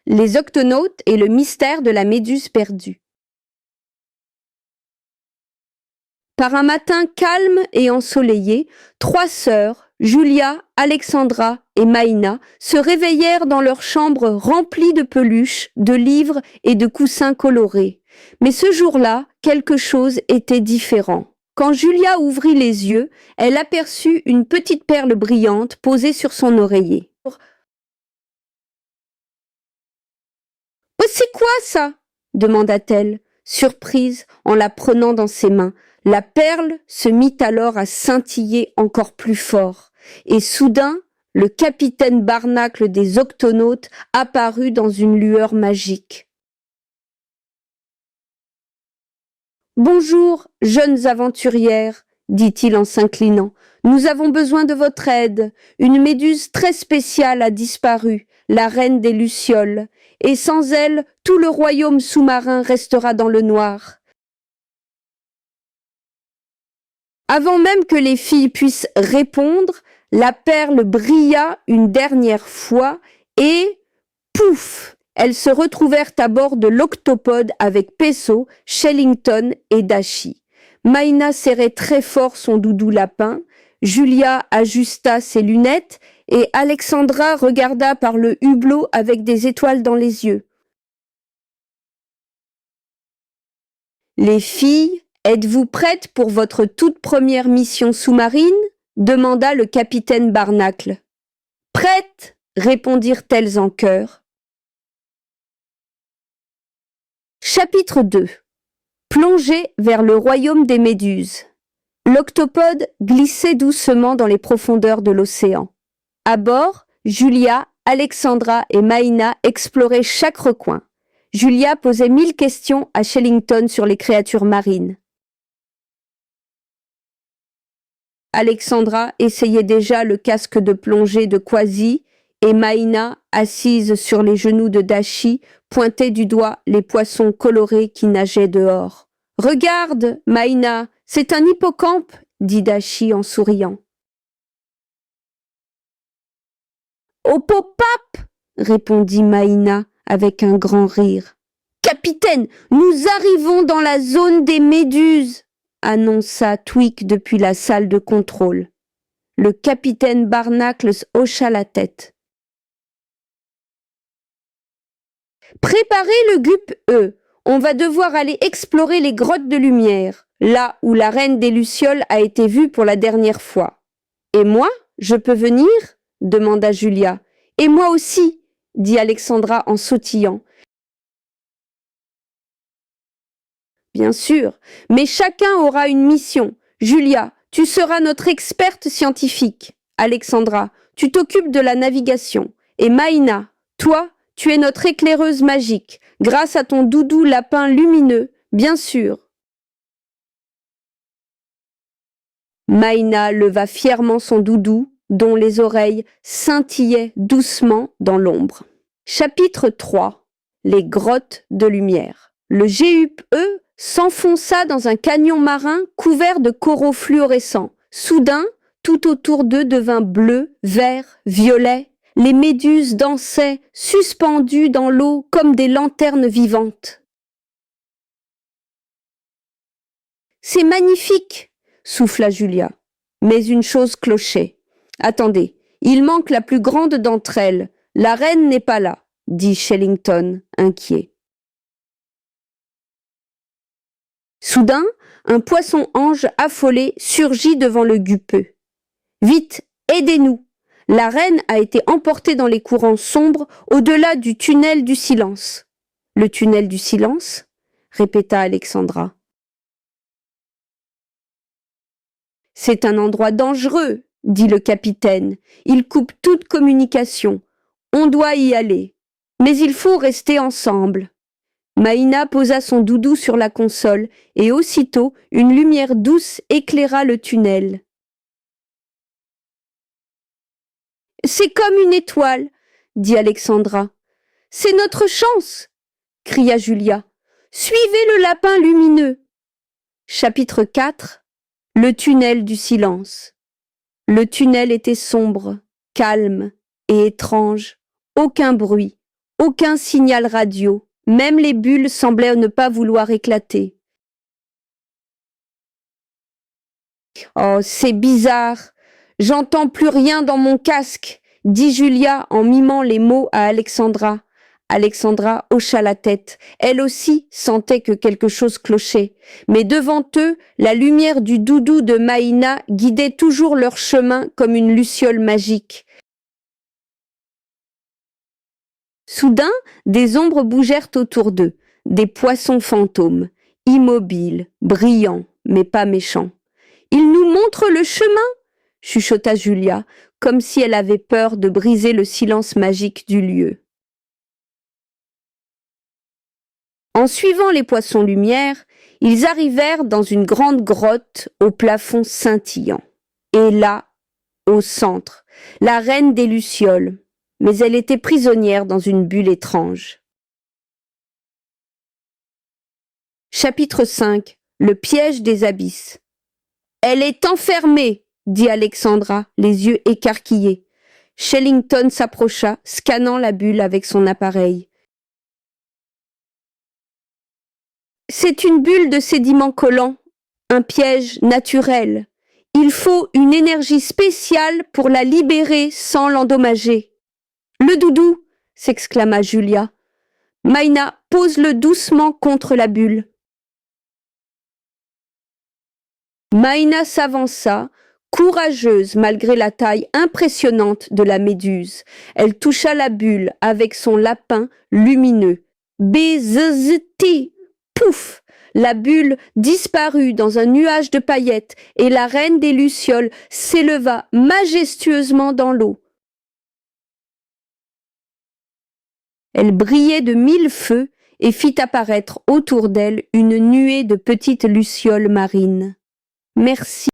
Les octonautes et le mystère de la méduse perdue. Par un matin calme et ensoleillé, 3 sœurs, Julia, Alexandra et Maïna, se réveillèrent dans leur chambre remplie de peluches, de livres et de coussins colorés. Mais ce jour-là, quelque chose était différent. Quand Julia ouvrit les yeux, elle aperçut une petite perle brillante posée sur son oreiller. « Oh, c'est quoi ça ?» demanda-t-elle, surprise en la prenant dans ses mains. La perle se mit alors à scintiller encore plus fort, et soudain, le capitaine Barnacle des octonautes apparut dans une lueur magique. « Bonjour, jeunes aventurières, » dit-il en s'inclinant. « Nous avons besoin de votre aide. Une méduse très spéciale a disparu, la reine des Lucioles, et sans elle, tout le royaume sous-marin restera dans le noir. » Avant même que les filles puissent répondre, la perle brilla une dernière fois et, pouf, elles se retrouvèrent à bord de l'octopode avec Peso, Shellington et Dashi. Maïna serrait très fort son doudou lapin, Julia ajusta ses lunettes et Alexandra regarda par le hublot avec des étoiles dans les yeux. Les filles, êtes-vous prêtes pour votre toute première mission sous-marine ? Demanda le capitaine Barnacle. Prêtes, répondirent-elles en chœur. Chapitre 2. Plongée vers le royaume des méduses. L'octopode glissait doucement dans les profondeurs de l'océan. À bord, Julia, Alexandra et Maïna exploraient chaque recoin. Julia posait 1000 questions à Shellington sur les créatures marines. Alexandra essayait déjà le casque de plongée de Kwasi et Maïna, assise sur les genoux de Dashi, pointait du doigt les poissons colorés qui nageaient dehors. « Regarde, Maïna, c'est un hippocampe !» dit Dashi en souriant. « Hopopap !» répondit Maïna avec un grand rire. « Capitaine, nous arrivons dans la zone des méduses !» annonça Tweak depuis la salle de contrôle. Le capitaine Barnacle hocha la tête. « Préparez le GUP-E. On va devoir aller explorer les grottes de lumière, là où la reine des Lucioles a été vue pour la dernière fois. »« Et moi, je peux venir ?» demanda Julia. « Et moi aussi !» dit Alexandra en sautillant. Bien sûr, mais chacun aura une mission. Julia, tu seras notre experte scientifique. Alexandra, tu t'occupes de la navigation. Et Maïna, toi, tu es notre éclaireuse magique, grâce à ton doudou lapin lumineux, bien sûr. Maïna leva fièrement son doudou, dont les oreilles scintillaient doucement dans l'ombre. Chapitre 3. Les grottes de lumière. Le GUP-E s'enfonça dans un canyon marin couvert de coraux fluorescents. Soudain, tout autour d'eux devint bleu, vert, violet. Les méduses dansaient, suspendues dans l'eau comme des lanternes vivantes. « C'est magnifique !» souffla Julia. Mais une chose clochait. « Attendez, il manque la plus grande d'entre elles. La reine n'est pas là, » dit Shellington, inquiet. Soudain, un poisson-ange affolé surgit devant le GUP-E. « Vite, aidez-nous ! La reine a été emportée dans les courants sombres au-delà du tunnel du silence. »« Le tunnel du silence ?» répéta Alexandra. « C'est un endroit dangereux, » dit le capitaine. « Il coupe toute communication. On doit y aller. Mais il faut rester ensemble. » Maïna posa son doudou sur la console et aussitôt une lumière douce éclaira le tunnel. « C'est comme une étoile, » dit Alexandra. « C'est notre chance, » cria Julia. « Suivez le lapin lumineux. » Chapitre 4. Le tunnel du silence. Le tunnel était sombre, calme et étrange. Aucun bruit, aucun signal radio, même les bulles semblaient ne pas vouloir éclater. Oh, c'est bizarre, j'entends plus rien dans mon casque, dit Julia en mimant les mots à Alexandra. Alexandra hocha la tête. Elle aussi sentait que quelque chose clochait. Mais devant eux, la lumière du doudou de Maïna guidait toujours leur chemin comme une luciole magique. Soudain, des ombres bougèrent autour d'eux, des poissons fantômes, immobiles, brillants, mais pas méchants. « Ils nous montrent le chemin !» chuchota Julia, comme si elle avait peur de briser le silence magique du lieu. En suivant les poissons lumière, ils arrivèrent dans une grande grotte au plafond scintillant. Et là, au centre, la reine des lucioles, mais elle était prisonnière dans une bulle étrange. Chapitre 5. Le piège des abysses. « Elle est enfermée !» dit Alexandra, les yeux écarquillés. Shellington s'approcha, scannant la bulle avec son appareil. C'est une bulle de sédiments collants, un piège naturel. Il faut une énergie spéciale pour la libérer sans l'endommager. Le doudou, s'exclama Julia. Maïna, pose-le doucement contre la bulle. Maïna s'avança, courageuse malgré la taille impressionnante de la méduse. Elle toucha la bulle avec son lapin lumineux. Bézezti! Pouf! La bulle disparut dans un nuage de paillettes et la reine des lucioles s'éleva majestueusement dans l'eau. Elle brillait de 1000 feux et fit apparaître autour d'elle une nuée de petites lucioles marines. Merci.